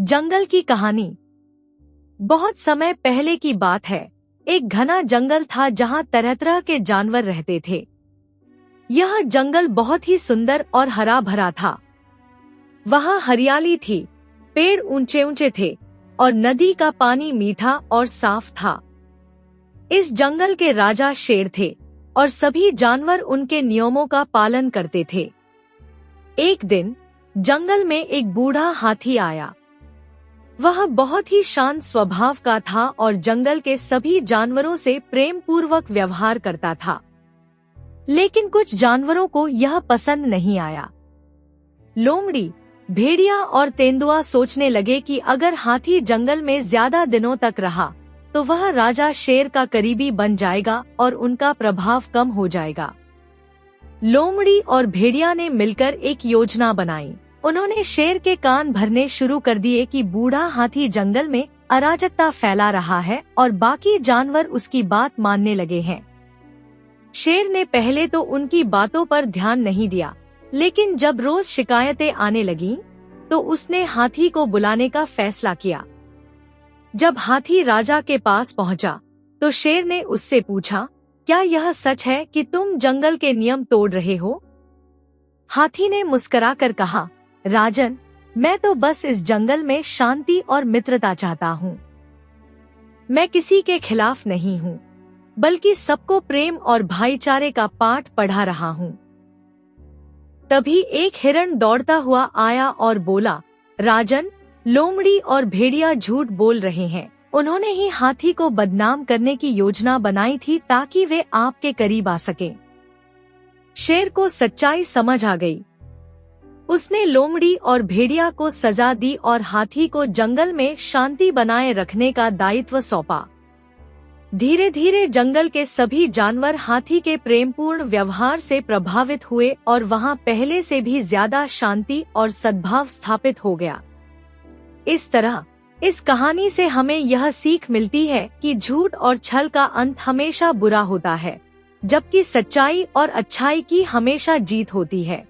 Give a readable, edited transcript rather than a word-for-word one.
जंगल की कहानी। बहुत समय पहले की बात है। एक घना जंगल था जहाँ तरह तरह के जानवर रहते थे। यह जंगल बहुत ही सुंदर और हरा भरा था। वहाँ हरियाली थी, पेड़ ऊंचे ऊंचे थे और नदी का पानी मीठा और साफ था। इस जंगल के राजा शेर थे और सभी जानवर उनके नियमों का पालन करते थे। एक दिन जंगल में एक बूढ़ा हाथी आया। वह बहुत ही शांत स्वभाव का था और जंगल के सभी जानवरों से प्रेम पूर्वक व्यवहार करता था। लेकिन कुछ जानवरों को यह पसंद नहीं आया। लोमड़ी, भेड़िया और तेंदुआ सोचने लगे कि अगर हाथी जंगल में ज्यादा दिनों तक रहा तो वह राजा शेर का करीबी बन जाएगा और उनका प्रभाव कम हो जाएगा। लोमड़ी और भेड़िया ने मिलकर एक योजना बनाई। उन्होंने शेर के कान भरने शुरू कर दिए कि बूढ़ा हाथी जंगल में अराजकता फैला रहा है और बाकी जानवर उसकी बात मानने लगे हैं। शेर ने पहले तो उनकी बातों पर ध्यान नहीं दिया, लेकिन जब रोज शिकायतें आने लगीं, तो उसने हाथी को बुलाने का फैसला किया। जब हाथी राजा के पास पहुंचा, तो शेर ने उससे पूछा, क्या यह सच है कि तुम जंगल के नियम तोड़ रहे हो? हाथी ने मुस्कुराकर कहा, राजन, मैं तो बस इस जंगल में शांति और मित्रता चाहता हूँ। मैं किसी के खिलाफ नहीं हूँ, बल्कि सबको प्रेम और भाईचारे का पाठ पढ़ा रहा हूँ। तभी एक हिरण दौड़ता हुआ आया और बोला, राजन, लोमड़ी और भेड़िया झूठ बोल रहे हैं। उन्होंने ही हाथी को बदनाम करने की योजना बनाई थी ताकि वे आपके करीब आ सकें। शेर को सच्चाई समझ आ गई। उसने लोमड़ी और भेड़िया को सजा दी और हाथी को जंगल में शांति बनाए रखने का दायित्व सौंपा। धीरे धीरे जंगल के सभी जानवर हाथी के प्रेमपूर्ण व्यवहार से प्रभावित हुए और वहां पहले से भी ज्यादा शांति और सद्भाव स्थापित हो गया। इस तरह इस कहानी से हमें यह सीख मिलती है कि झूठ और छल का अंत हमेशा बुरा होता है, जबकि सच्चाई और अच्छाई की हमेशा जीत होती है।